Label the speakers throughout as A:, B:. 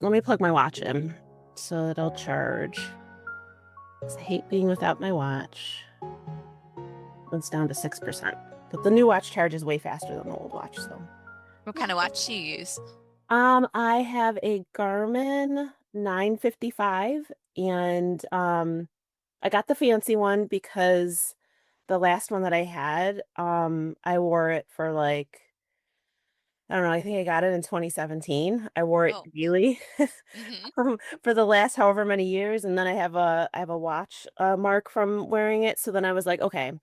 A: Let me plug my watch in so it'll charge. 'Cause I hate being without my watch. It's down to 6%. But the new watch charges way faster than the old watch, so.
B: What kind of watch do you use?
A: I have a Garmin 955 and I got the fancy one because the last one that I had, I wore it for like I don't know, I think I got it in 2017. I wore it
B: Oh.
A: daily
B: Hmm.
A: for the last however many years, and then I have a watch mark from wearing it. So then I was like, okay,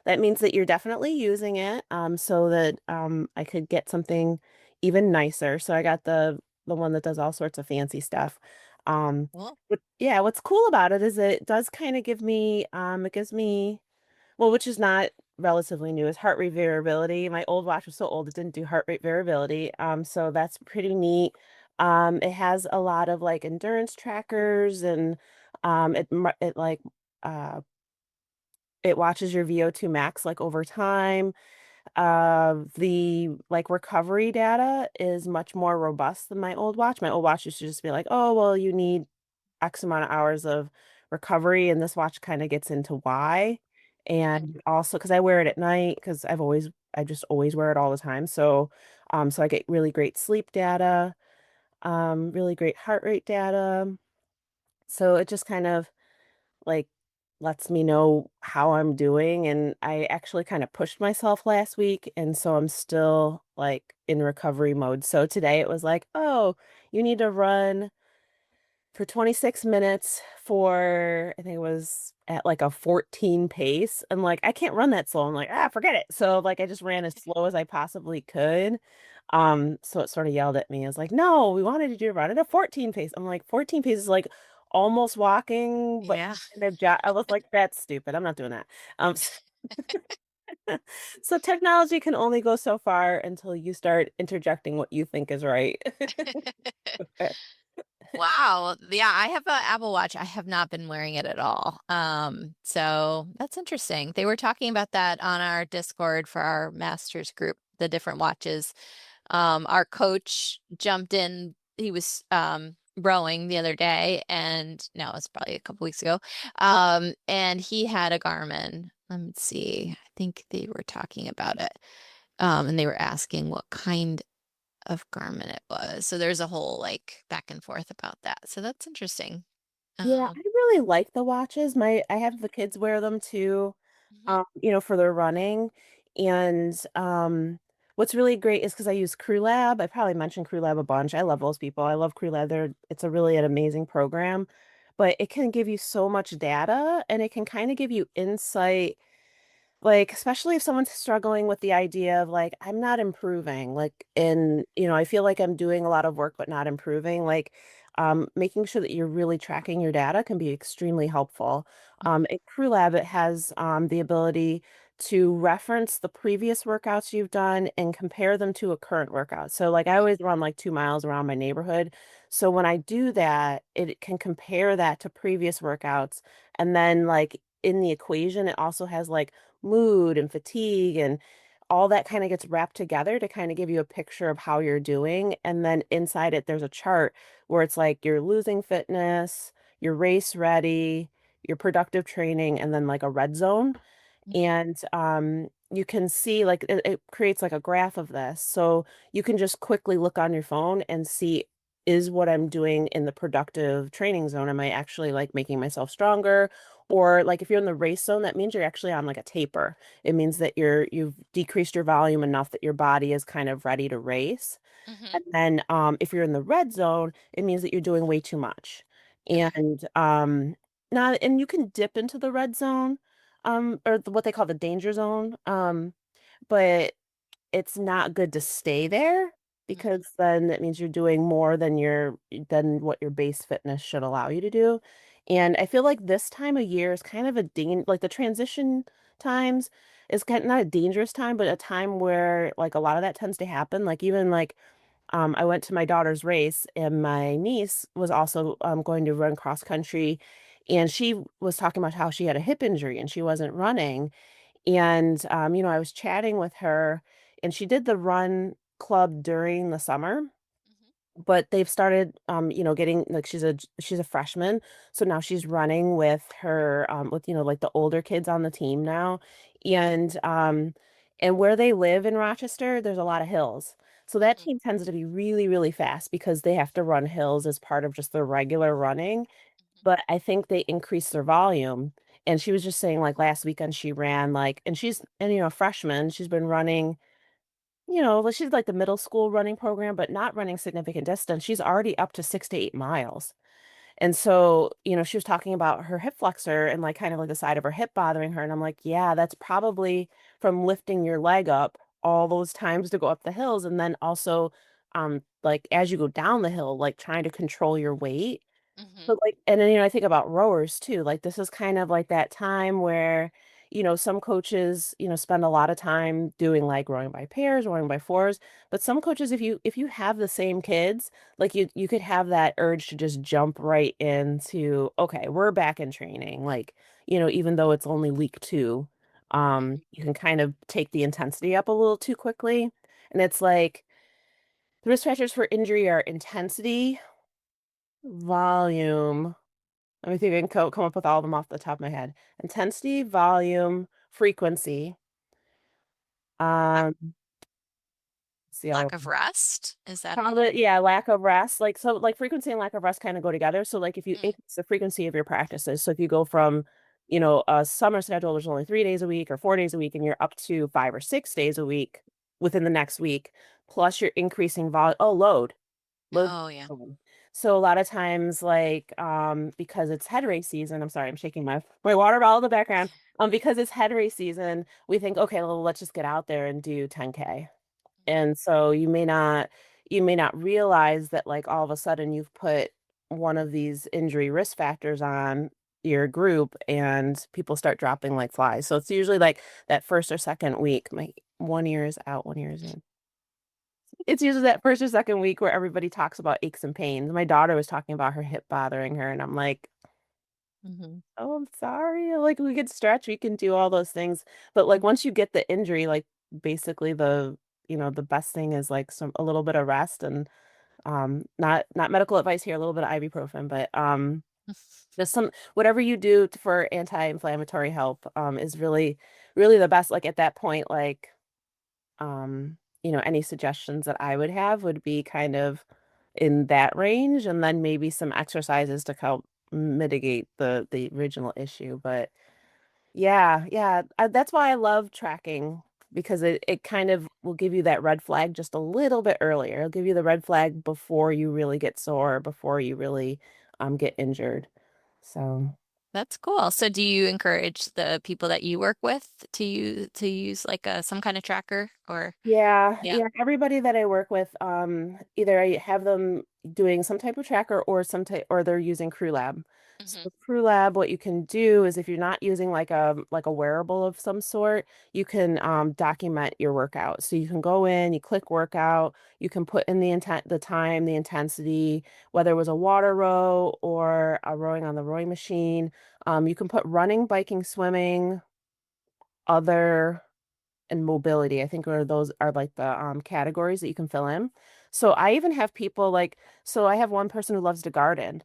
A: that means that you're definitely using it, so that I could get something even nicer. So I got the one that does all sorts of fancy stuff.
B: Well,
A: Yeah, what's cool about it is it does kind of give me it gives me well, which is not relatively new, is heart rate variability. My old watch was so old it didn't do heart rate variability. So that's pretty neat. It has a lot of like endurance trackers and it like uh it watches your VO2 max like over time. The like recovery data is much more robust than my old watch. My old watch used to just be like, oh, well, you need X amount of hours of recovery, and this watch kind of gets into why.
B: mhm.
A: And also because I wear it at night because I just always wear it all the time. So I get really great sleep data, really great heart rate data. So it just kind of like lets me know how I'm doing. And I actually kind of pushed myself last week, and so I'm still like in recovery mode. So today it was like, oh, you need to run for 26 minutes for I think it was at like a 14 pace. I'm like, I can't run that slow. I'm like, forget it. So like I just ran as slow as I possibly could. So it sort of yelled at me. I was like, no, we wanted you to run at a 14 pace. I'm like, 14 pace is like almost walking, but
B: Yeah.
A: I was like, that's stupid. I'm not doing that. So technology can only go so far until you start interjecting what you think is right.
B: Wow. Yeah, I have an Apple Watch. I have not been wearing it at all. So that's interesting. They were talking about that on our Discord for our masters group, the different watches. Our coach jumped in. He was rowing the other day, and no, it's probably a couple weeks ago. And he had a Garmin. Let me see. I think they were talking about it. And they were asking what kind of garment it was. So there's a whole like back and forth about that. So that's interesting.
A: Yeah, I
B: Um,
A: really like the watches. I have the kids wear them too,
B: mhm.
A: for their running. And what's really great is because I use Crewlab. I probably mentioned Crewlab a bunch. I love those people. I love Crewlab. It's a really an amazing program, but it can give you so much data and it can kind of give you insight like, especially if someone's struggling with the idea of like, I'm not improving, like, I feel like I'm doing a lot of work but not improving. Like, making sure that you're really tracking your data can be extremely helpful. In CrewLab, it has the ability to reference the previous workouts you've done and compare them to a current workout. So, like, I always run like 2 miles around my neighborhood. So when I do that, it can compare that to previous workouts. And then, like, in the equation, it also has like mood and fatigue and all that kind of gets wrapped together to kind of give you a picture of how you're doing. And then inside it, there's a chart where it's like you're losing fitness, you're race ready, your productive training, and then like a red zone. And you can see like it creates like a graph of this. So you can just quickly look on your phone and see is what I'm doing in the productive training zone. Am I actually like making myself stronger? Or like if you're in the race zone, that means you're actually on like a taper. It means that you've decreased your volume enough that your body is kind of ready to race.
B: Hmm.
A: And then if you're in the red zone, it means that you're doing way too much.
B: Okay.
A: And not and you can dip into the red zone, or what they call the danger zone. But it's not good to stay there because
B: Hmm.
A: then that means you're doing more than what your base fitness should allow you to do. And I feel like this time of year is kind of like the transition times is kind of not a dangerous time, but a time where like a lot of that tends to happen. Like even like I went to my daughter's race and my niece was also going to run cross country and she was talking about how she had a hip injury and she wasn't running. And, I was chatting with her and she did the run club during the summer. but they've started getting like she's a freshman, so now she's running with her with like the older kids on the team now. And where they live in Rochester, there's a lot of hills, so that
B: Mhm,
A: team tends to be really really fast because they have to run hills as part of just their regular running. But I think they increased their volume. And she was just saying like last weekend she ran like, and she's and a freshman, she's been running, like she's like the middle school running program, but not running significant distance. She's already up to 6 to 8 miles. And so, she was talking about her hip flexor and like kind of like the side of her hip bothering her. And I'm like, yeah, that's probably from lifting your leg up all those times to go up the hills. And then also, like as you go down the hill, like trying to control your weight.
B: mhm,
A: But like, and then, I think about rowers too. Like, this is kind of like that time where, some coaches, spend a lot of time doing like rowing by pairs, rowing by fours. But some coaches, if you have the same kids, like you could have that urge to just jump right into, okay, we're back in training. Like, even though it's only week two,
B: mhm.
A: you can kind of take the intensity up a little too quickly. And it's like the risk factors for injury are intensity, volume. Let me see if I can come up with all of them off the top of my head. Intensity, volume, frequency.
B: La-
A: See all
B: Lack
A: of
B: of
A: them.
B: rest? Is that
A: Probably, yeah, lack of rest. Like so, like frequency and lack of rest kind of go together. So, like if you
B: mm,
A: increase the frequency of your practices, so if you go from, a summer schedule, there's only 3 days a week or 4 days a week, and you're up to 5 or 6 days a week within the next week, plus you're increasing load.
B: oh yeah.
A: So a lot of times, like, because it's head race season, I'm sorry, I'm shaking my water bottle in the background. Because it's head race season, we think, okay, well, let's just get out there and do 10K.
B: Mhm.
A: And so you may not realize that like all of a sudden you've put one of these injury risk factors on your group and people start dropping like flies. So it's usually like that first or second week. My one ear is out, one ear is in. It's usually that first or second week where everybody talks about aches and pains. My daughter was talking about her hip bothering her, and I'm like,
B: Mhm.
A: oh, I'm sorry. Like, we could stretch, we can do all those things. But like, once you get the injury, like, basically the best thing is like a little bit of rest and not medical advice here, a little bit of ibuprofen, but just whatever you do for anti-inflammatory help is really, really the best. Like, at that point, like, any suggestions that I would have would be kind of in that range, and then maybe some exercises to help mitigate the original issue. But yeah, yeah, that's why I love tracking because it kind of will give you that red flag just a little bit earlier. It'll give you the red flag before you really get sore, before you really get injured. So.
B: That's cool. So do you encourage the people that you work with to use like some kind of tracker or
A: Yeah,
B: yeah.
A: yeah. Everybody that I work with, either I have them doing some type of tracker or some type, or they're using Crewlab.
B: Hmm.
A: So Crewlab, what you can do is if you're not using like a wearable of some sort, you can document your workout. So you can go in, you click workout, you can put in the intent, the time, the intensity, whether it was a water row or a rowing on the rowing machine. You can put running, biking, swimming, other and mobility. I think those are like the categories that you can fill in. So I even have people like, so I have one person who loves to garden,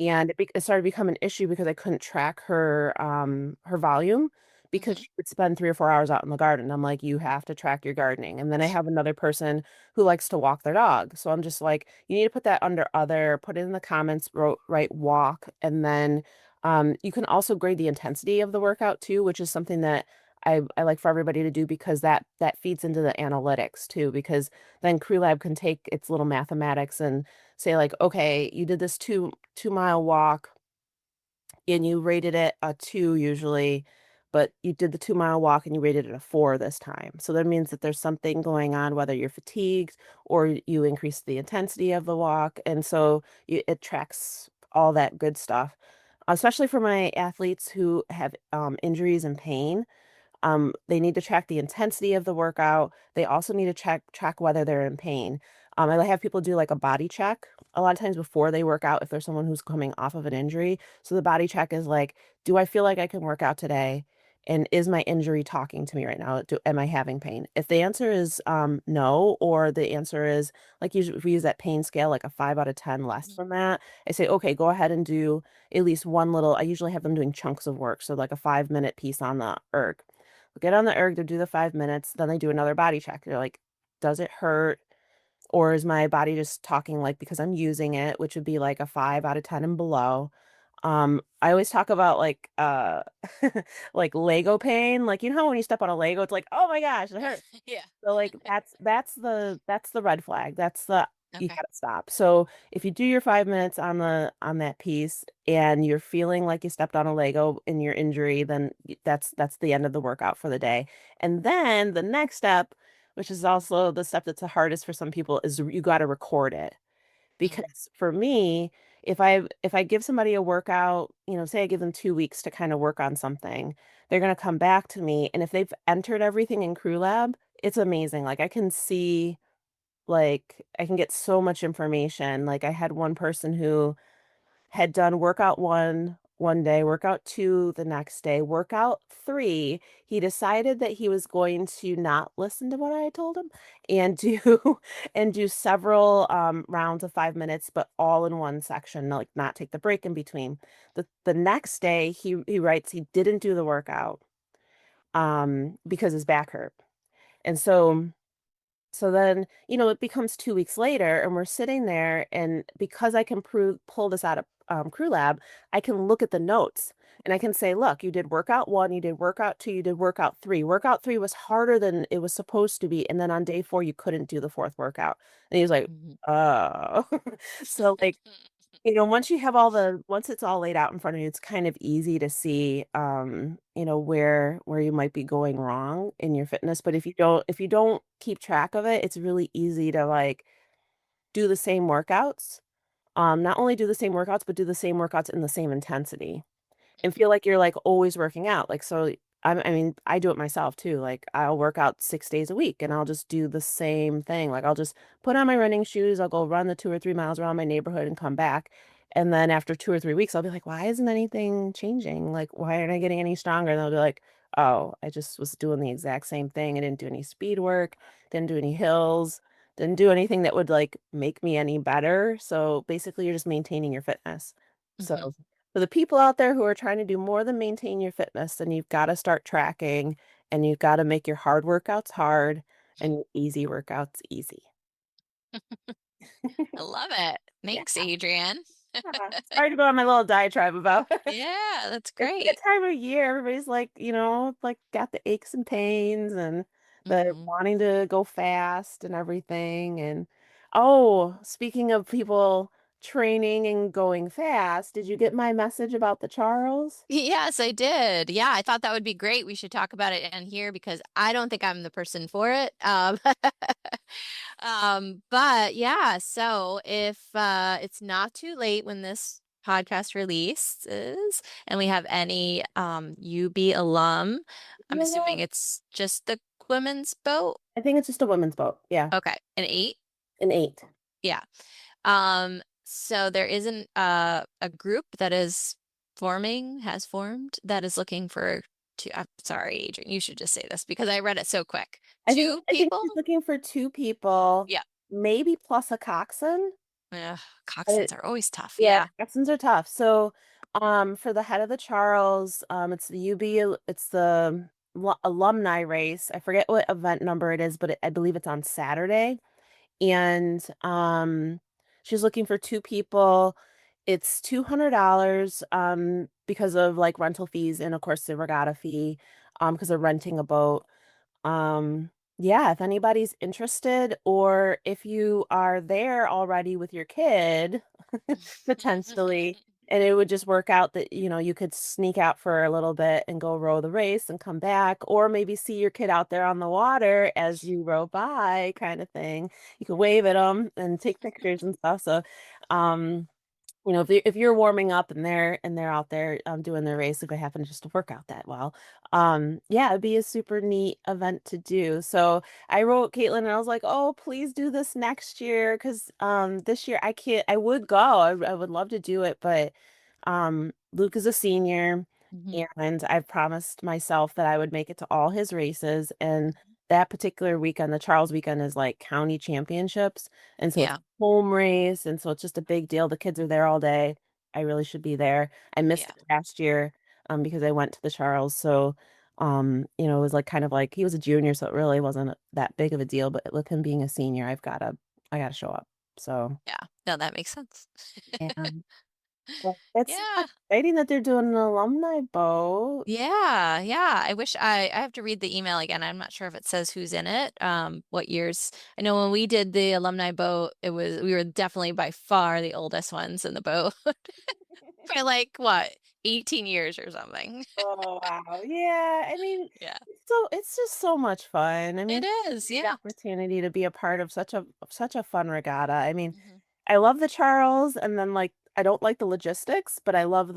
A: and it started to become an issue because I couldn't track her volume because
B: Hmm.
A: she would spend 3 or 4 hours out in the garden. I'm like, you have to track your gardening. And then I have another person who likes to walk their dog. So I'm just like, you need to put that under other, put it in the comments, write walk, and then you can also grade the intensity of the workout too, which is something that I like for everybody to do because that feeds into the analytics too, because then CrewLab can take its little mathematics and say like, okay, you did this 2 mile walk and you rated it a 2 usually, but you did the 2 mile walk and you rated it a 4 this time. So that means that there's something going on, whether you're fatigued or you increase the intensity of the walk. And so it tracks all that good stuff, especially for my athletes who have injuries and pain. They need to track the intensity of the workout. They also need to track whether they're in pain. I have people do like a body check a lot of times before they work out if there's someone who's coming off of an injury. So the body check is like, do I feel like I can work out today? And is my injury talking to me right now? Am I having pain? If the answer is no, or the answer is like usually if we use that pain scale, like a 5 out of 10 less
B: Mhm.
A: than that, I say, okay, go ahead and do at least one little, I usually have them doing chunks of work. So like a 5 minute piece on the erg. Get on the erg, they do the 5 minutes, then they do another body check. They're like, does it hurt? Or is my body just talking like because I'm using it, which would be like a 5 out of 10 and below. I always talk about like like Lego pain. Like you know how when you step on a Lego, it's like, oh my gosh, it hurts.
B: Yeah.
A: So like that's the red flag. That's the you
B: Okay.
A: gotta stop. So if you do your 5 minutes on the on that piece and you're feeling like you stepped on a Lego in your injury, then that's the end of the workout for the day. And then the next step, which is also the step that's the hardest for some people, is you got to record it.
B: Mm,
A: Because for me, if I give somebody a workout, say I give them 2 weeks to kind of work on something, they're gonna come back to me, and if they've entered everything in Crew Lab, it's amazing. Like I can see, like I can get so much information. Like I had one person who had done workout one day, workout two the next day, workout three. He decided that he was going to not listen to what I told him and do and do several rounds of 5 minutes, but all in one section, like not take the break in between. The next day he writes he didn't do the workout because his back hurt. And so then, it becomes 2 weeks later, and we're sitting there, and because I can pull this out of Crew Lab, I can look at the notes and I can say, look, you did workout one, you did workout two, you did workout three. Workout three was harder than it was supposed to be, and then on day four, you couldn't do the fourth workout. And he was like,
B: mhm.
A: oh. So like once it's all laid out in front of you, it's kind of easy to see, where you might be going wrong in your fitness. But if you don't keep track of it, it's really easy to like do the same workouts. Not only do the same workouts, but do the same workouts in the same intensity and feel like you're like always working out. Like, so I mean, I do it myself too. Like, I'll work out 6 days a week and I'll just do the same thing. Like, I'll just put on my running shoes, I'll go run the 2 or 3 miles around my neighborhood and come back. And then after 2 or 3 weeks, I'll be like, why isn't anything changing? Like, why aren't I getting any stronger? And they'll be like, oh, I just was doing the exact same thing. I didn't do any speed work, didn't do any hills, didn't do anything that would like make me any better. So basically, you're just maintaining your fitness.
B: Mhm.
A: So for the people out there who are trying to do more than maintain your fitness, then you've got to start tracking and you've got to make your hard workouts hard and your easy workouts easy.
B: I love it.
A: Yeah.
B: Thanks, Adrian.
A: Sorry to go on my little diatribe about
B: Yeah, that's
A: it's that
B: great.
A: time of year. Everybody's like, like got the aches and pains and the
B: Hmm.
A: wanting to go fast and everything. And oh, speaking of people training and going fast, did you get my message about the Charles?
B: Yes, I did. Yeah, I thought that would be great. We should talk about it in here because I don't think I'm the person for it. But yeah, so if it's not too late when this podcast releases and we have any UB alum, I'm
A: Yeah.
B: assuming it's just the women's boat.
A: I think it's just a women's boat. Yeah.
B: Okay, an eight.
A: An eight.
B: Yeah. So there isn't a group that is has formed that is looking for two. I'm sorry, Adrian, you should just say this because I read it so quick.
A: I think
B: Two
A: I think
B: people?
A: she's looking for two people,
B: Yeah.
A: maybe plus a coxswain.
B: Ugh,
A: But
B: coxswains are always tough.
A: yeah,
B: Yeah.
A: coxswains are tough. So, for the head of the Charles, it's the it's the alumni race. I forget what event number it is, but I believe it's on Saturday. And she's looking for two people. It's $200 because of like rental fees and of course the regatta fee because they're renting a boat. Yeah, if anybody's interested or if you are there already with your kid, potentially, and it would just work out that, you could sneak out for a little bit and go row the race and come back, or maybe see your kid out there on the water as you row by, kind of thing. You could wave at them and take pictures and stuff. So, um, if you're warming up and they're out there doing their race, if they happen just to work out that well, yeah, it'd be a super neat event to do. So I wrote Caitlin and I was like, oh, please do this next year because this year I can't. I would go. I would love to do it, but Luke is a senior
B: Hmm.
A: and I've promised myself that I would make it to all his races. And that particular weekend, the Charles weekend, is like county championships. And so it's
B: Yeah.
A: a home race. And so it's just a big deal. The kids are there all day. I really should be there. I missed
B: Yeah.
A: it last year because I went to the Charles. So, it was like kind of like he was a junior, so it really wasn't that big of a deal. But with him being a senior, I gotta show up. So,
B: Yeah. No, that makes sense.
A: and well, it's
B: Yeah.
A: exciting that they're doing an alumni boat.
B: Yeah, yeah. I have to read the email again. I'm not sure if it says who's in it, what years. I know when we did the alumni boat, we were definitely by far the oldest ones in the boat by like what, 18 years or something.
A: Oh wow. Yeah. I mean,
B: Yeah.
A: it's just so much fun. I
B: It
A: mean,
B: is,
A: the
B: yeah.
A: opportunity to be a part of such a fun regatta. I mean,
B: Hmm.
A: I love the Charles and then like I don't like the logistics, but I love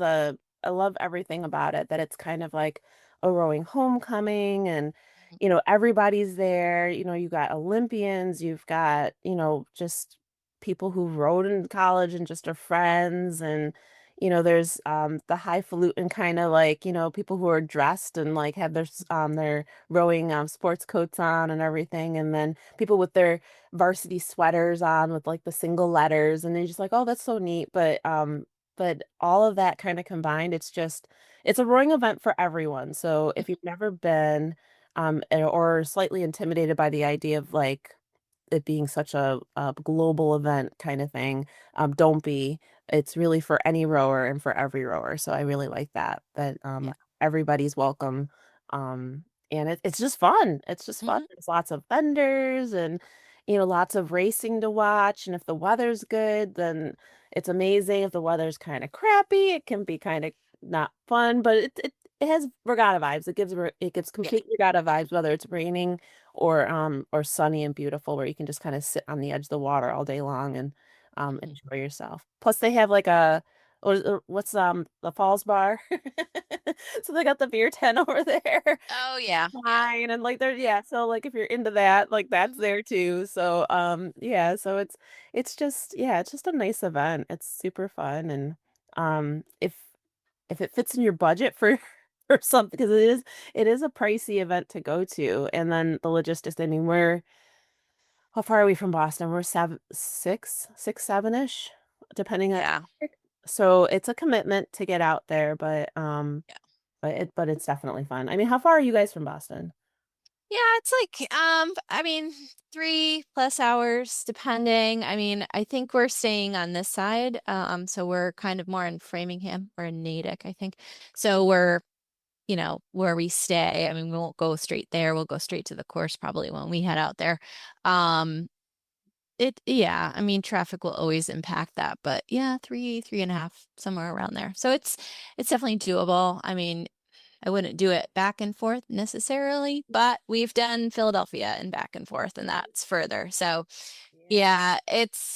A: everything about it that it's kind of like a rowing homecoming and everybody's there. You got Olympians, you've got, just people who rowed in college and just are friends and there's the highfalutin kind of like, people who are dressed and like have their rowing sports coats on and everything and then people with their varsity sweaters on with like the single letters and they're just like, oh, that's so neat. But all of that kind of combined, it's a rowing event for everyone. So if you've never been or slightly intimidated by the idea of like it being such a global event kind of thing, don't be. It's really for any rower and for every rower. So I really like that
B: Yeah.
A: everybody's welcome. And it's just fun. It's just fun.
B: Hmm.
A: There's lots of vendors and lots of racing to watch. And if the weather's good, then it's amazing. If the weather's kind of crappy, it can be kind of not fun, but it has regatta vibes. It gives
B: Yeah.
A: complete regatta vibes, whether it's raining or sunny and beautiful, where you can just kind of sit on the edge of the water all day long and
B: Hmm.
A: enjoy yourself. Plus, they have like what's the Falls Bar, so they got the beer tent over there.
B: Oh yeah, yeah.
A: Fine, and like yeah, so like if you're into that, like that's
B: Hmm.
A: there too. So yeah, so it's just a nice event. It's super fun and if it fits in your budget for for something because it is a pricey event to go to and then the logistics. I mean, how far are we from Boston? We're 7ish, depending on
B: Yeah.
A: traffic. So it's a commitment to get out there,
B: Yeah.
A: but it's definitely fun. I mean, how far are you guys from Boston?
B: Yeah, it's like I mean 3+ hours depending. I mean, I think we're staying on this side. So we're kind of more in Framingham or in Natick, I think. So we're, where we stay. I mean, we won't go straight there. We'll go straight to the course probably when we head out there. Um yeah, I mean traffic will always impact that, but yeah, 3.5, somewhere around there. So it's definitely doable. I mean, I wouldn't do it back and forth necessarily, but we've done Philadelphia and back and forth, and that's further. So,
A: Yeah.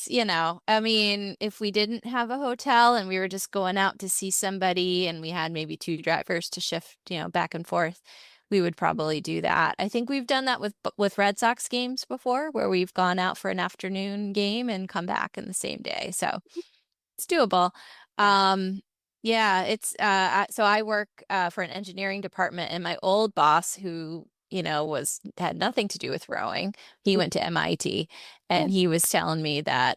B: yeah, I mean, if we didn't have a hotel and we were just going out to see somebody and we had maybe two drivers to shift, back and forth, we would probably do that. I think we've done that with Red Sox games before, where we've gone out for an afternoon game and come back in the same day. So, it's doable.
A: Yeah.
B: Um, yeah, so I work for an engineering department, and my old boss, who, had nothing to do with rowing, he went to MIT,
A: Yeah.
B: and he was telling me that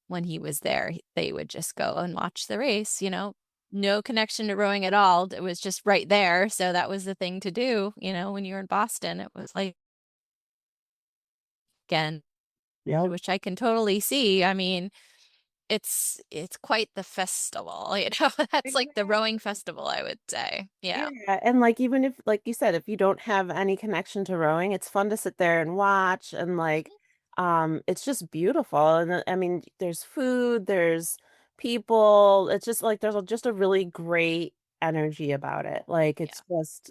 B: when he was there, they would just go and watch the race, no connection to rowing at all. It was just right there, so that was the thing to do, when you were in Boston. It was like, again,
A: Yep.
B: which I can totally see. I mean, it's quite the festival, That's like the rowing
A: Exactly.
B: festival, I would say. Yeah.
A: Yeah, and like even if like you said, if you don't have any connection to rowing, it's fun to sit there and watch and like it's just beautiful. And I mean, there's food, there's people. It's just like just a really great energy about it. Like
B: Yeah.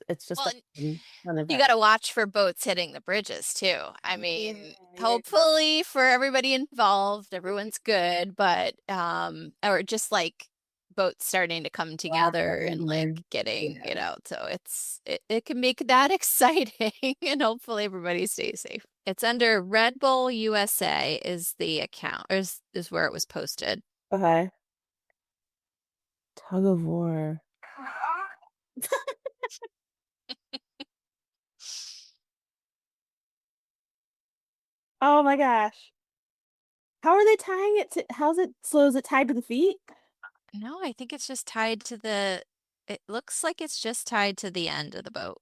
A: it's just
B: Well,
A: a
B: and
A: fun
B: you
A: event.
B: got to watch for boats hitting the bridges too. I
A: Yeah,
B: mean,
A: yeah.
B: hopefully for everybody involved, everyone's good, but or just like boats starting to come together and like
A: Like,
B: getting,
A: yeah.
B: so it can make that exciting and hopefully everybody stays safe. It's under Red Bull USA is the account, or is where it was posted.
A: Okay. Tug of war. Oh my gosh. How are they tying it to, how's it, so is it tied to the feet?
B: No, I think it's just tied to it looks like it's just tied to the end of the boat.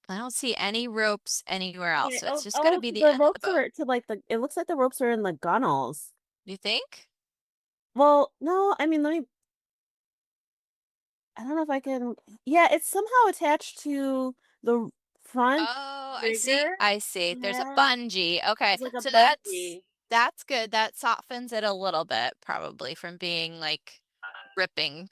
B: I don't see any ropes anywhere else,
A: Yeah,
B: so it's
A: oh,
B: just got to
A: oh,
B: be
A: so
B: the
A: the
B: end of the
A: ropes
B: boat.
A: are to like it looks like the ropes are in the gunnels.
B: Do you think?
A: Well, no, I mean, I don't know if I can, yeah, it's somehow attached to the front
B: Oh, I see.
A: rigger.
B: I see. There's a
A: Yeah,
B: bungee. Okay.
A: it's like a
B: So
A: bungee.
B: that's good. That softens it a little bit, probably from being like ripping.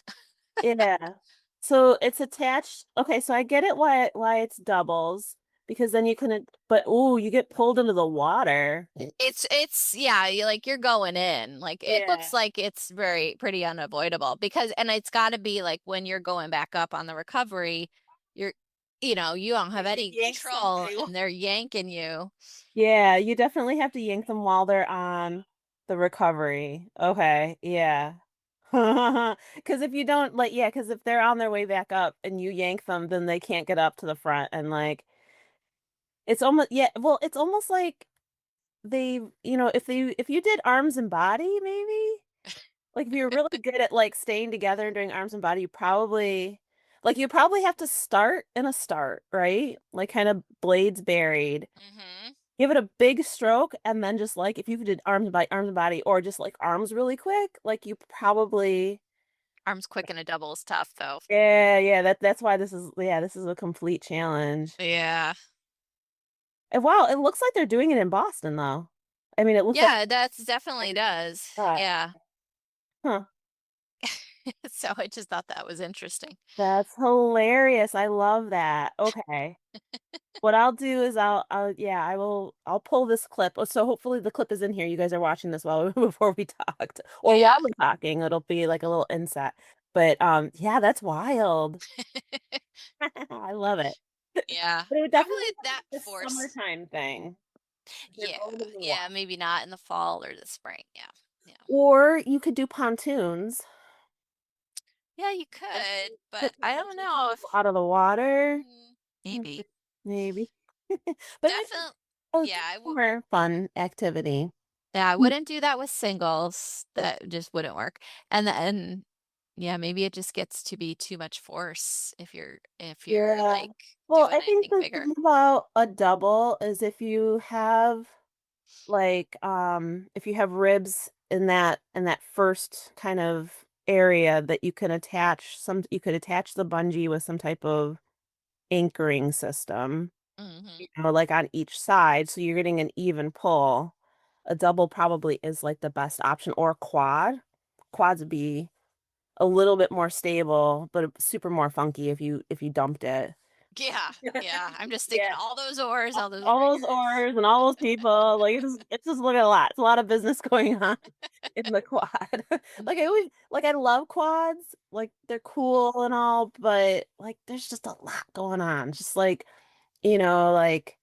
A: Yeah. So it's attached. Okay, so I get it why it's doubles because then you couldn't, but ooh, you get pulled into the water.
B: It's yeah, you're going in. Like it
A: Yeah.
B: looks like it's very pretty unavoidable because and it's got to be like when you're going back up on the recovery, you're you don't have
A: You
B: any
A: yank
B: control
A: somebody.
B: and they're yanking you.
A: Yeah, you definitely have to yank them while they're on the recovery. Okay, yeah. Because if you don't like, yeah, because if they're on their way back up and you yank them, then they can't get up to the front. And like, it's almost, yeah, well, it's almost like if you did arms and body, maybe, like if you're really good at like staying together and doing arms and body, you probably have to start in a start, right? Like kind of blades buried,
B: Hmm.
A: give it a big stroke, and then just like if you did arms and body, or just like arms really quick, like you probably,
B: Arms quick and a double is tough though.
A: yeah, that's why this is a complete challenge.
B: Yeah.
A: And wow, it looks like they're doing it in Boston though. I mean, it looks like,
B: Yeah, that's definitely does.
A: uh,
B: Yeah.
A: huh,
B: So I just thought that was interesting.
A: that's hilarious. I love that. Okay. What I'll do is yeah, I'll pull this clip. So hopefully the clip is in here. You guys are watching this while before we talked, or while
B: Yeah.
A: we're talking, it'll be like a little inset. But yeah, that's wild. I love it.
B: Yeah.
A: But it would definitely
B: Probably
A: be
B: that
A: like a
B: force.
A: summertime thing. They're
B: Yeah.
A: going in the water.
B: Yeah, maybe not in the fall or the spring. Yeah. Yeah.
A: Or you could do pontoons.
B: Yeah, you
A: And
B: could,
A: put
B: but I don't
A: potentially some
B: know if
A: people out of the water. Hmm,
B: maybe.
A: maybe. But it's
B: Definitely.
A: just
B: Yeah,
A: more fun activity.
B: yeah, I
A: Mm.
B: wouldn't do that with singles. That just wouldn't work. And then yeah, maybe it just gets to be too much force if you're
A: Yeah.
B: like
A: Well,
B: doing
A: I think
B: anything
A: the
B: bigger.
A: thing about a double is if you have ribs in that first kind of area that you could attach the bungee with some type of anchoring system,
B: Hmm.
A: like on each side, so you're getting an even pull. A double probably is like the best option, or a quad. Quads would be a little bit more stable, but super more funky if you dumped it.
B: Yeah, yeah. I'm just thinking
A: Yeah.
B: all those oars, all those
A: All those
B: riggers.
A: oars and all those people, like it's just look at a lot. It's a lot of business going on in the quad. I love quads. Like they're cool and all, but like there's just a lot going on. Just like, like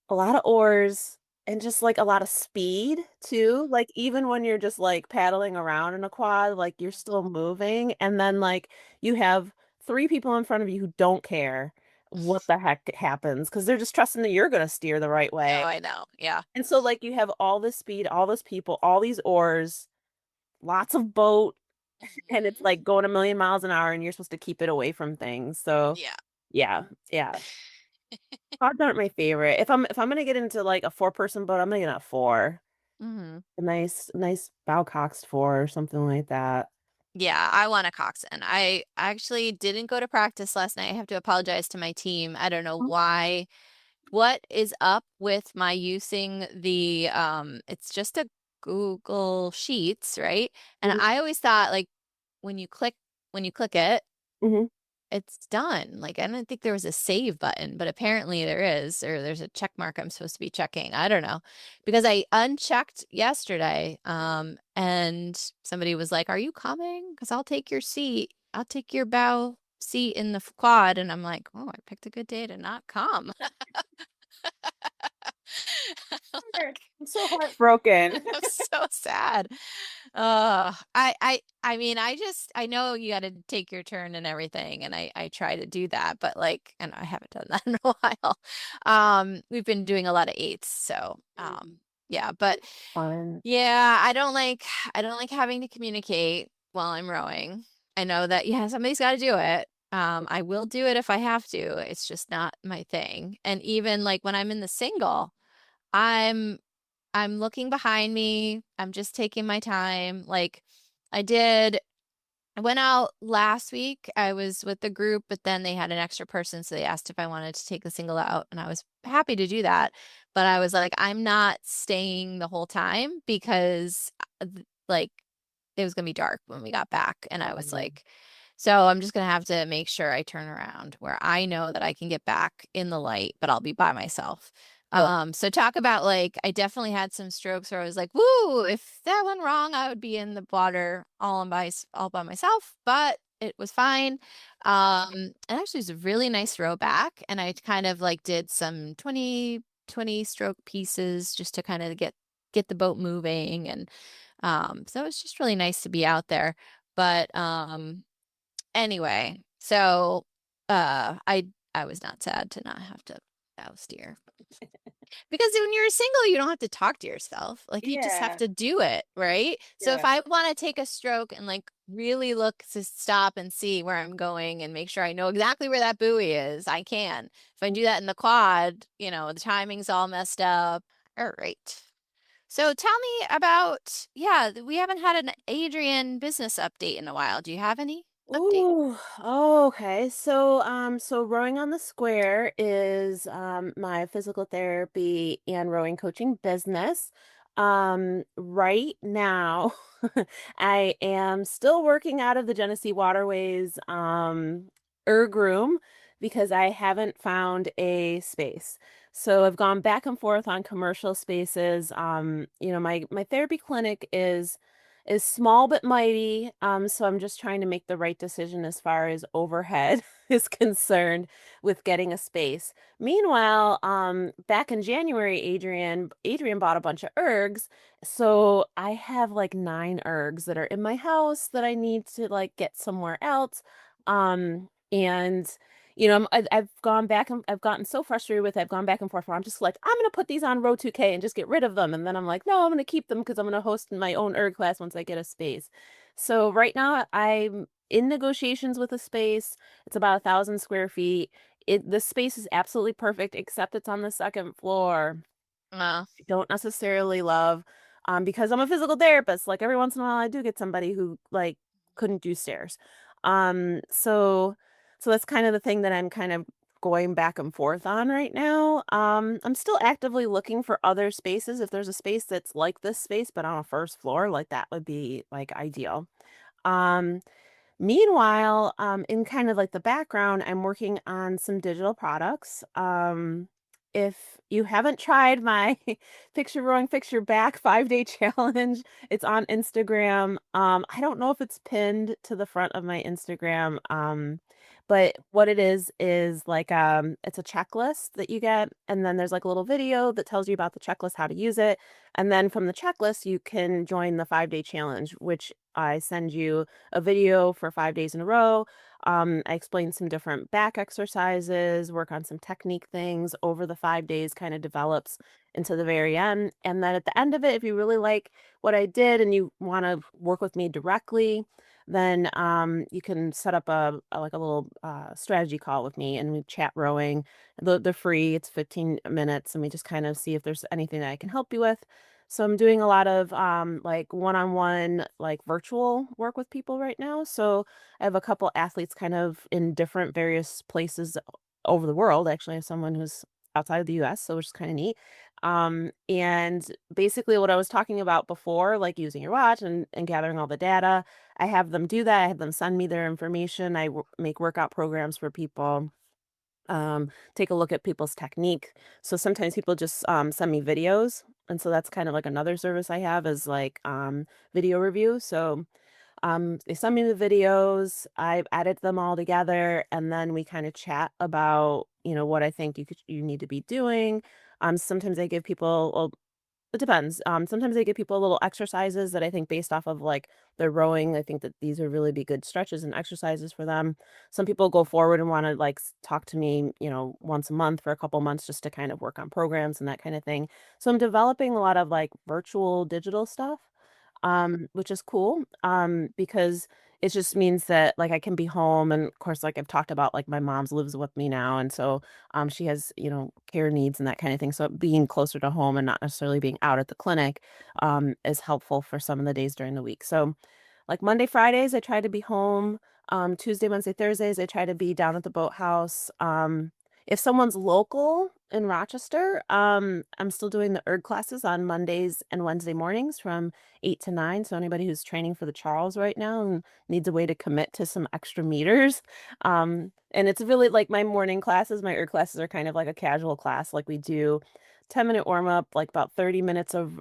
A: a lot of oars and just like a lot of speed too. Like even when you're just like paddling around in a quad, like you're still moving. And then like you have three people in front of you who don't care what the heck happens because they're just trusting that you're going to steer the right
B: Oh,
A: way.
B: I know. Yeah.
A: And so like you have all this speed, all those people, all these oars, lots of boat, and it's
B: Hmm.
A: like going a million miles an hour and you're supposed to keep it away from things. So
B: Yeah.
A: yeah, yeah. Quads aren't my favorite. If I'm gonna get into like a four-person boat, I'm gonna get a four.
B: Hmm.
A: A nice bow coxed four or something like that.
B: Yeah, I want a coxswain. I actually didn't go to practice last night. I have to apologize to my team. I don't know why. What is up with my using the it's just a Google Sheets, right? And
A: Mhm.
B: I always thought like when you click when you click it,
A: Mhm.
B: it's done. Like I didn't think there was a save button, but apparently there is, or there's a check mark I'm supposed to be checking. I don't know. Because I unchecked yesterday, and somebody was like, "Are you coming? Because I'll take your seat. I'll take your bow seat in the quad." And I'm like, "Oh, I picked a good day to not come."
A: I'm so heartbroken.
B: I'm so sad. I mean, I know you got to take your turn and everything, and I try to do that, but like, and I haven't done that in a while. We've been doing a lot of eights, so yeah, but
A: Fun.
B: yeah, I don't like having to communicate while I'm rowing. I know that yeah, somebody's got to do it. I will do it if I have to. It's just not my thing. And even like when I'm in the single, I'm I'm looking behind me. I'm just taking my time. Like I went out last week. I was with the group, but then they had an extra person, so they asked if I wanted to take the single out, and I was happy to do that. But I was like, I'm not staying the whole time because like it was gonna be dark when we got back, and I was
A: Mhm.
B: like, so I'm just gonna have to make sure I turn around where I know that I can get back in the light, but I'll be by myself.
A: Yeah.
B: So talk about like I definitely had some strokes where I was like, "Woo! If that went wrong, I would be in the water all by myself." But it was fine. And actually, it was a really nice row back, and I kind of like did some 20 stroke pieces just to kind of get the boat moving, and so it was just really nice to be out there. But anyway, so I was not sad to not have to oust steer. Because when you're single, you don't have to talk to yourself. Like you just have
A: Yeah.
B: to do it, right? So if
A: Yeah.
B: I want to take a stroke and like really look to stop and see where I'm going and make sure I know exactly where that buoy is, I can. If I do that in the quad, the timing's all messed up. All right. So tell me about, yeah, we haven't had an Adrian business update in a while. Do you have any update?
A: Ooh, oh, okay. So rowing on the square is my physical therapy and rowing coaching business. Right now, I am still working out of the Genesee Waterways erg room because I haven't found a space. So I've gone back and forth on commercial spaces. My therapy clinic is small but mighty. So I'm just trying to make the right decision as far as overhead is concerned with getting a space. Meanwhile, back in January, Adrian bought a bunch of ergs. So I have like 9 ergs that are in my house that I need to like get somewhere else. And I've gone back and I've gotten so frustrated with it. I've gone back and forth where I'm just like, I'm gonna put these on Row 2K and just get rid of them. And then I'm like, no, I'm gonna keep them because I'm gonna host my own erg class once I get a space. So right now I'm in negotiations with a space. It's about 1,000 square feet. The space is absolutely perfect, except it's on the second floor.
B: Uh,
A: Don't necessarily love because I'm a physical therapist. Like every once in a while I do get somebody who like couldn't do stairs. So that's kind of the thing that I'm kind of going back and forth on right now. I'm still actively looking for other spaces. If there's a space that's like this space but on a first floor, like that would be like ideal. Um Meanwhile, in kind of like the background, I'm working on some digital products. If you haven't tried my picture rowing, picture back 5-day challenge, it's on Instagram. I don't know if it's pinned to the front of my Instagram. But what it is like it's a checklist that you get, and then there's like a little video that tells you about the checklist, how to use it. And then from the checklist, you can join the 5-day challenge, which I send you a video for 5 days in a row. I explain some different back exercises, work on some technique things over the 5 days, kind of develops into the very end. And then at the end of it, if you really like what I did and you want to work with me directly, then you can set up like a little strategy call with me and we chat rowing. They're free. It's 15 minutes and we just kind of see if there's anything that I can help you with. So I'm doing a lot of like one-on-one like virtual work with people right now. So I have a couple athletes kind of in different various places over the world. Actually, I have someone who's outside of the US, so which is kind of neat. And basically what I was talking about before, like using your watch and gathering all the data, I have them do that. I have them send me their information. Make workout programs for people, take a look at people's technique. So sometimes people just send me videos. And so that's kind of like another service I have is like video review. So they send me the videos, I edit them all together, and then we kind of chat about, what I think you need to be doing. Sometimes I give people It depends. Sometimes they give people little exercises that I think based off of like their rowing, I think that these would really be good stretches and exercises for them. Some people go forward and want to like talk to me, once a month for a couple months just to kind of work on programs and that kind of thing. So I'm developing a lot of like virtual digital stuff, which is cool, because it just means that like I can be home, and of course, like I've talked about, like my mom's lives with me now, and so she has, care needs and that kind of thing. So being closer to home and not necessarily being out at the clinic, is helpful for some of the days during the week. So like Monday, Fridays, I try to be home. Tuesday, Wednesday, Thursdays, I try to be down at the boathouse. If someone's local in Rochester, I'm still doing the classes on Mondays and Wednesday mornings from 8 to 9. So anybody who's training for the Charles right now and needs a way to commit to some extra meters. And it's really like my morning classes, my classes are kind of like a casual class. Like we do 10-minute warm up, like about 30 minutes of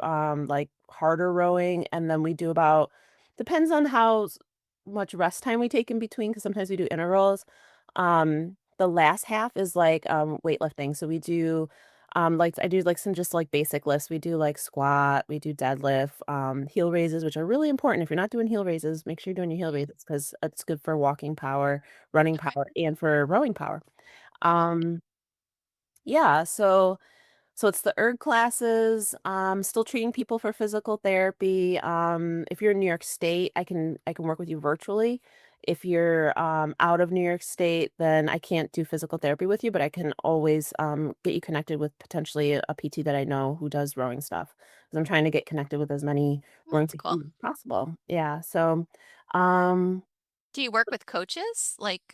A: like harder rowing, and then we do about depends on how much rest time we take in between, because sometimes we do intervals. The last half is like, weightlifting. So we do, like I do like some just like basic lifts. We do like squat, we do deadlift, heel raises, which are really important. If you're not doing heel raises, make sure you're doing your heel
B: Mhm.
A: raises because it's good for walking power, running
B: Okay.
A: power, and for rowing power.
B: Mhm.
A: Um, yeah, so it's the classes, still treating people for physical therapy. If you're in New York State, I can work with you virtually. If you're out of New York State, then I can't do physical therapy with you, but I can always get you connected with potentially a PT that I know who does rowing stuff. Because I'm trying to get connected with as many
B: Oh,
A: rowing
B: that's
A: people
B: cool.
A: as possible. Yeah. So um
B: Do you work with coaches? Like,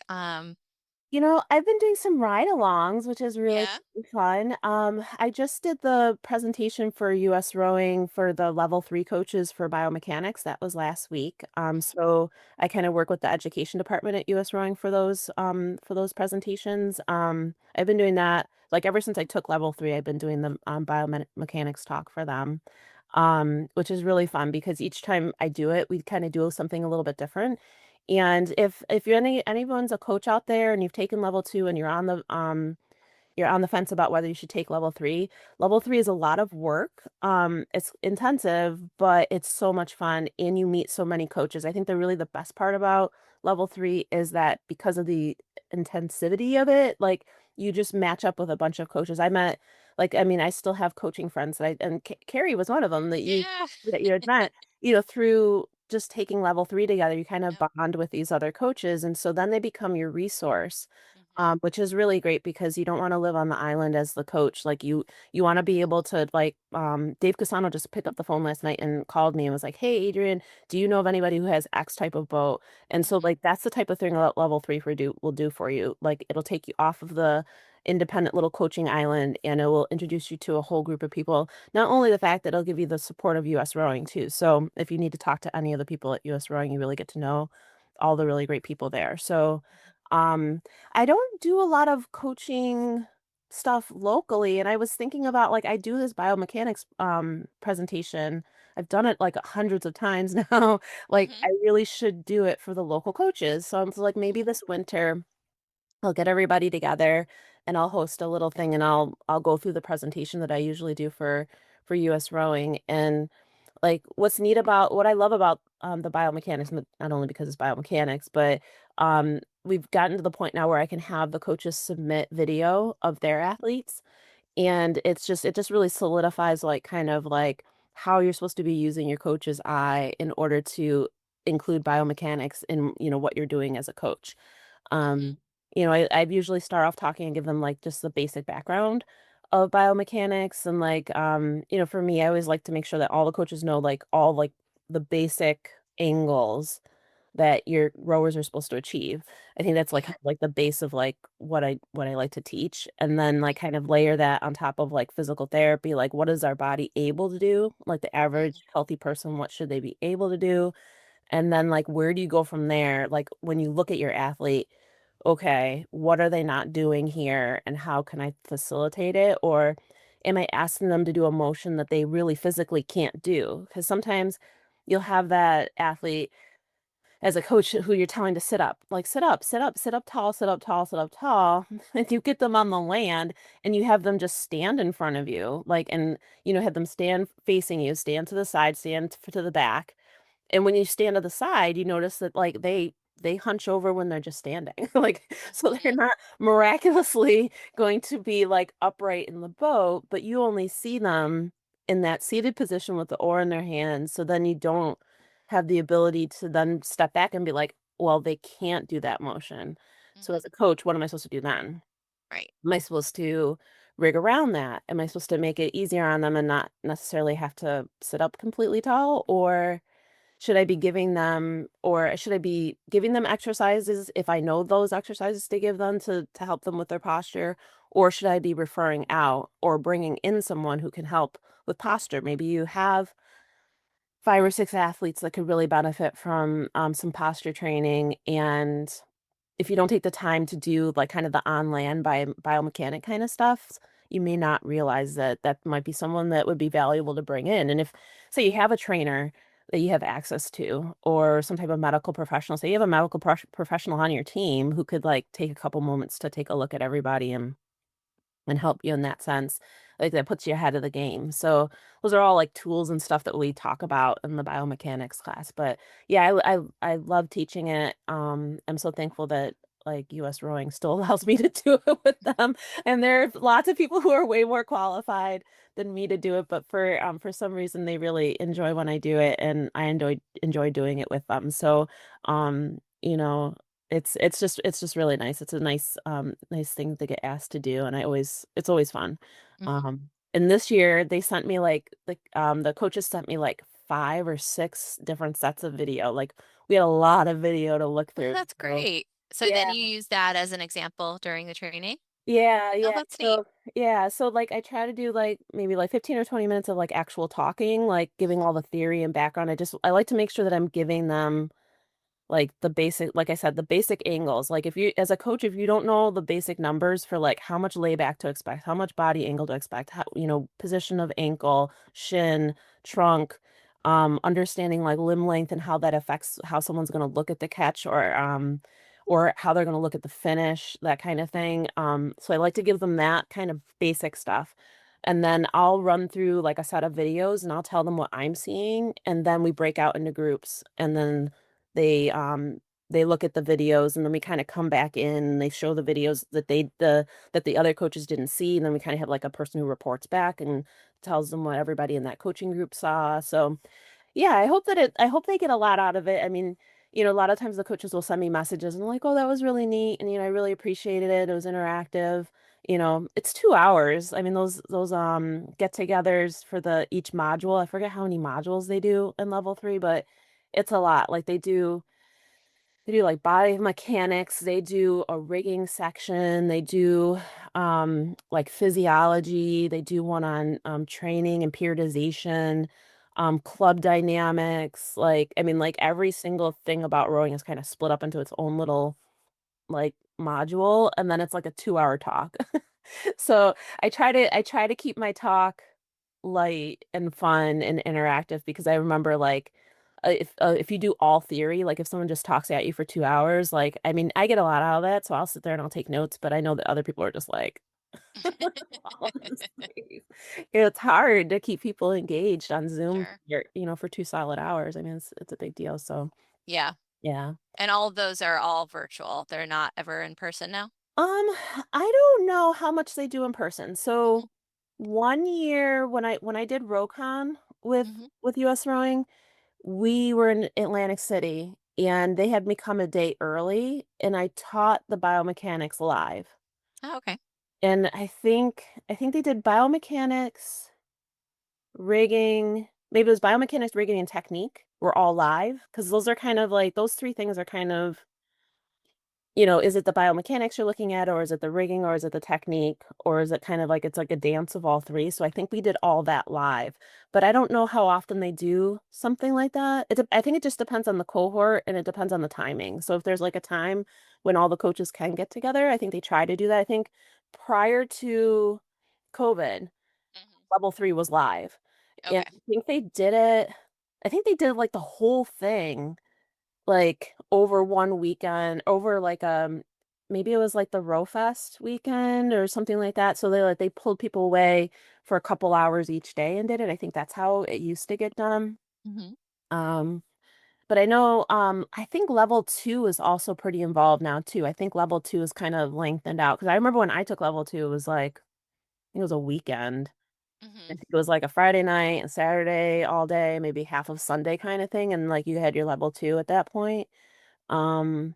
A: I've been doing some ride-alongs, which is really
B: yeah.
A: fun. I just did the presentation for US rowing for the level 3 coaches for biomechanics. That was last week.
B: Mhm.
A: So I kind of work with the education department at US rowing for those presentations. I've been doing that like ever since I took level 3, I've been doing the biomechanics talk for them. Which is really fun because each time I do it, we kind of do something a little bit different. And if anyone's a coach out there and you've taken level 2 and you're on the fence about whether you should take level 3. Level 3 is a lot of work. It's intensive, but it's so much fun and you meet so many coaches. I think the best part about level 3 is that because of the intensivity of it, like you just match up with a bunch of coaches. I mean, I still have coaching friends that and Carrie was one of them
B: Yeah.
A: that you had met, through just taking level 3 together, you kind of
B: Yep.
A: bond with these other coaches. And so then they become your resource,
B: Mhm.
A: which is really great because you don't want to live on the island as the coach. Like you want to be able to like Dave Casano just picked up the phone last night and called me and was like, "Hey Adrian, do you know of anybody who has X type of boat?" And so
B: Mhm.
A: like that's the type of thing that level 3 for do will do for you. Like it'll take you off of the independent little coaching island and it will introduce you to a whole group of people. Not only the fact that it'll give you the support of US Rowing too. So if you need to talk to any of the people at US Rowing, you really get to know all the really great people there. So
B: Mhm.
A: um I don't do a lot of coaching stuff locally, and I was thinking about like I do this biomechanics presentation. I've done it like hundreds of times now. Like
B: Mhm.
A: I really should do it for the local coaches. So I'm like maybe this winter I'll get everybody together and I'll host a little thing and I'll go through the presentation that I usually do for US rowing. And like what's neat about what I love about the biomechanics, not only because it's biomechanics, but we've gotten to the point now where I can have the coaches submit video of their athletes, and it just really solidifies like kind of like how you're supposed to be using your coach's eye in order to include biomechanics in what you're doing as a coach.
B: Mhm.
A: um, I usually start off talking and give them like just the basic background of biomechanics, and like for me, I always like to make sure that all the coaches know like all like the basic angles that your rowers are supposed to achieve. I think that's like
B: Yeah.
A: kind of like the base of like what I like to teach, and then like kind of layer that on top of like physical therapy, like what is our body able to do? Like the
B: Mhm.
A: average healthy person, what should they be able to do? And then like where do you go from there? Like when you look at your athlete, okay, what are they not doing here and how can I facilitate it? Or am I asking them to do a motion that they really physically can't do? Because sometimes you'll have that athlete as a coach who you're telling to sit up, like sit up, sit up, sit up tall, sit up tall, sit up tall. And you get them on the land and you have them just stand in front of you, like, and, have them stand facing you, stand to the side, stand to the back. And when you stand to the side, you notice that, like, they hunch over when they're just standing. Like, so they're
B: Mhm.
A: not miraculously going to be, like, upright in the boat, but you only see them in that seated position with the oar in their hands, so then you don't have the ability to then step back and be like, "Well, they can't do that motion." So as
B: Mhm.
A: a coach, what am I supposed to do then?
B: Right.
A: Am I supposed to rig around that? Am I supposed to make it easier on them and not necessarily have to sit up completely tall? Or should I be giving them exercises if I know those exercises to give them to help them with their posture? Or should I be referring out or bringing in someone who can help with posture? Maybe you have 5 or 6 athletes that could really benefit from, some posture training, and if you don't take the time to do, like, kind of the on-land biomechanic kinda stuff, you may not realize that that might be someone that would be valuable to bring in, and if say you have a trainer that you have access to or some type of medical professional, say you have a medical professional on your team who could, like, take a couple moments to take a look at everybody and help you in that sense, like, that puts you ahead of the game. So, those are all, like, tools and stuff that we talk about in the biomechanics class, but, yeah, I love teaching it, I'm so thankful that, like, US Rowing still allows me to do it with them, and there are lots of people who are way more qualified than me to do it, but for some reason, they really enjoy when I do it, and I enjoy doing it with them. So, you know, it's just really nice. It's a nice thing to get asked to do, and it's always fun.
B: Mhm.
A: And this year they sent me the coaches sent me like 5 or 6 different sets of video. Like, we had a lot of video to look
B: Oh,
A: through.
B: that's
A: So,
B: great. So then
A: yeah.
B: you use that as an example during the training?
A: Yeah,
B: Oh,
A: yeah.
B: that's neat.
A: So like I try to do like maybe like 15 or 20 minutes of like actual talking, like giving all the theory and background. I like to make sure that I'm giving them like, the basic like I said, the basic angles, like, if you as a coach, if you don't know the basic numbers for, like, how much layback to expect, how much body angle to expect, position of ankle, shin, trunk, understanding, like, limb length and how that affects how someone's gonna look at the catch or how they're gonna look at the finish, that kinda thing, so I like to give them that kind of basic stuff, and then I'll run through, like, a set of videos, and I'll tell them what I'm seeing, and then we break out into groups, and then they, um, they look at the videos, and then we kinda come back in, and they show the videos that the other coaches didn't see, and then we kinda have, like, a person who reports back and tells them what everybody in that coaching group saw. So, yeah, I hope they get a lot out of it. I mean, a lot of times the coaches will send me messages and they're like, "Oh, that was really neat," and, I really appreciated it. It was interactive. It's 2 hours. I mean, those get-togethers for each module, I forget how many modules they do in level 3, but it's a lot. Like, they do, like, body mechanics, they do a rigging section, they do, like, physiology, they do one on, training and periodization, club dynamics, like, I mean, like, every single thing about rowing is kinda split up into its own little, like, module, and then it's like a 2-hour talk. So, I try to keep my talk light and fun and interactive because I remember, like, if you do all theory, like, if someone just talks at you for 2 hours, like, I mean, I get a lot out of that, so I'll sit there and I'll take notes, but I know that other people are just like, "Fall asleep." It's hard to keep people engaged on Zoom
B: Sure.
A: for 2 solid hours. I mean, it's a big deal, so,
B: Yeah.
A: yeah.
B: And all of those are all virtual. They're not ever in person now?
A: Um, I don't know how much they do in person.
B: Mhm.
A: So, one year when I did RoCon
B: Mhm.
A: with US Rowing, we were in Atlantic City, and they had me come a day early, and I taught the biomechanics live.
B: Oh, okay.
A: And I think they did biomechanics, rigging, maybe it was biomechanics, rigging, and technique were all live because those are kind of like those 3 things are kind of, is it the biomechanics you're looking at, or is it the rigging, or is it the technique, or is it kind of like it's like a dance of all 3? So I think we did all that live, but I don't know how often they do something like that. I think it just depends on the cohort and it depends on the timing. So if there's like a time when all the coaches can get together, I think they try to do that. I think prior to COVID,
B: Mhm.
A: level 3 was live, and
B: Okay.
A: I think they did like the whole thing like over one weekend, over like maybe it was like the Row Fest weekend or something like that. So they pulled people away for a couple hours each day and did it. I think that's how it used to get done.
B: Hmm.
A: Um, but I know I think level two is also pretty involved now too. I think level two is kind of lengthened out because I remember when I took level two, it was like I think it was a weekend. I
B: Hmm.
A: think it was like a Friday night and Saturday all day, maybe half of Sunday kind of thing, and like you had your level two at that point. Um,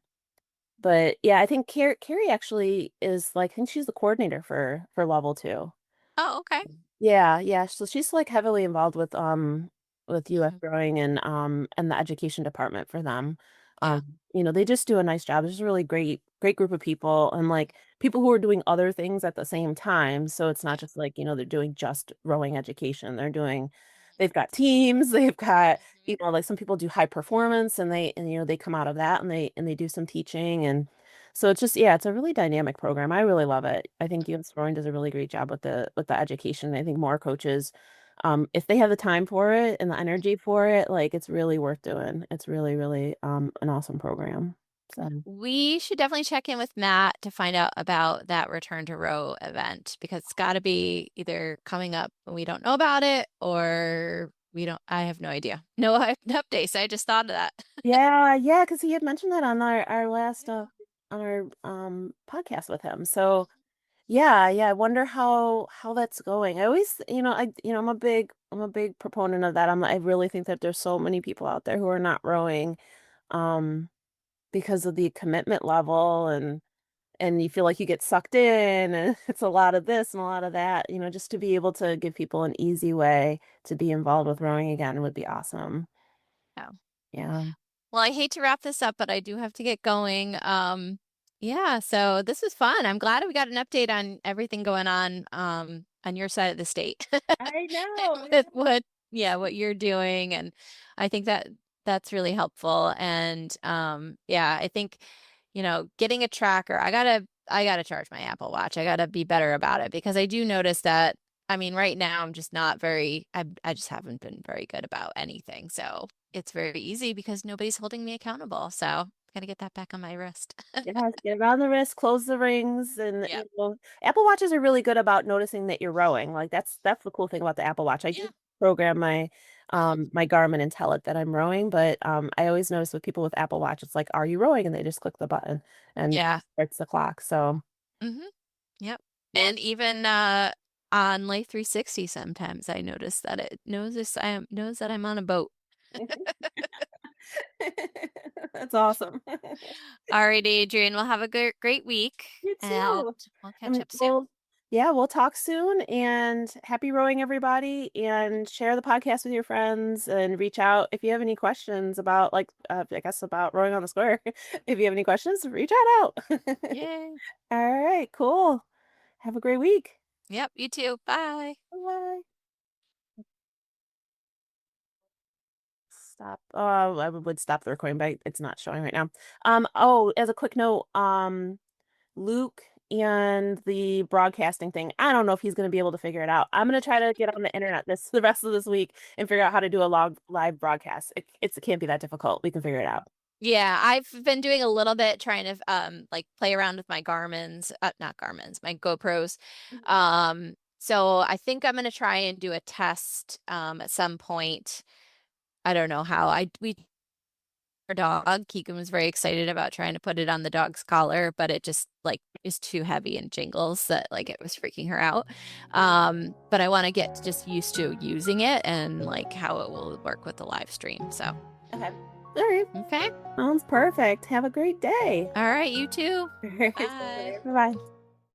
A: but yeah, I think Carrie actually is like I think she's the coordinator for level two.
B: Oh, okay.
A: Yeah, yeah. So she's like heavily involved with UF
B: Hmm.
A: growing and the education department for them.
B: Yeah.
A: They just do a nice job. There's a really great group of people and like people who are doing other things at the same time. So it's not
B: Yeah.
A: just like, they're doing just rowing education. They've got teams, they've got,
B: Hmm.
A: like some people do high performance they come out of that and they do some teaching and so it's just, yeah, it's a really dynamic program. I really love it. I think US Rowing does a really great job with the education. I think more coaches, if they have the time for it and the energy for it, like it's really worth doing. It's really, really an awesome program. So
B: We should definitely check in with Matt to find out about that Return to Row event because it's got to be either coming up and we don't know about it or I have no idea. No updates. I just thought of that.
A: yeah, yeah, because he had mentioned that on our last on our podcast with him. So yeah, yeah, I wonder how that's going. I always, I'm a big proponent of that. I really think that there's so many people out there who are not rowing. Um, because of the commitment level and you feel like you get sucked in and it's a lot of this and a lot of that, just to be able to give people an easy way to be involved with rowing again would be awesome.
B: Yeah.
A: Yeah.
B: Well, I hate to wrap this up, but I do have to get going. Yeah, so this was fun. I'm glad we got an update on everything going on your side of the state
A: I know. I
B: with
A: know.
B: what you're doing. And I think that's really helpful. And yeah, I think, getting a tracker, I gotta charge my Apple Watch. I gotta be better about it because I do notice that, I mean, right now I'm just not I just haven't been very good about anything. So it's very easy because nobody's holding me accountable. So gotta get that back on my wrist.
A: Yes, get around the wrist, close the rings, and
B: Yep.
A: Apple Watches are really good about noticing that you're rowing. Like that's the cool thing about the Apple Watch. I do
B: Yeah.
A: program my
B: Hmm.
A: my Garmin and tell it that I'm rowing, but I always notice with people with Apple Watch, it's like, are you rowing? And they just click the button and it
B: Yeah.
A: starts the clock. So
B: Hmm. Yep.
A: yeah.
B: And even on Life 360 sometimes I notice that it knows that I'm on a boat.
A: That's awesome.
B: All right, Adrian, we'll have a great week
A: You
B: and
A: too.
B: we'll
A: I
B: catch
A: mean,
B: up soon.
A: yeah, we'll talk soon and happy rowing, everybody. And share the podcast with your friends and reach out if you have any questions about, like, I guess about rowing on the square. If you have any questions, reach out.
B: Yay.
A: All right, cool. Have a great week.
B: Yep, you too. Bye.
A: Bye. Stop. Oh, I would stop the recording, but it's not showing right now. Oh, as a quick note, Luke and the broadcasting thing. I don't know if he's going to be able to figure it out. I'm going to try to get on the internet the rest of this week and figure out how to do a live broadcast. It can't be that difficult. We can figure it out.
B: Yeah, I've been doing a little bit trying to like play around with my not Garmin's, my GoPros. So I think I'm gonna try and do a test at some point. I don't know how. We our dog, Keegan was very excited about trying to put it on the dog's collar, but it just like is too heavy and jingles that like it was freaking her out. But I want to get just used to using it and like how it will work with the live stream. So,
A: Okay. All right.
B: okay.
A: Sounds perfect. Have a great day.
B: All right, you too.
A: See you
B: Bye.
A: later. Bye-bye.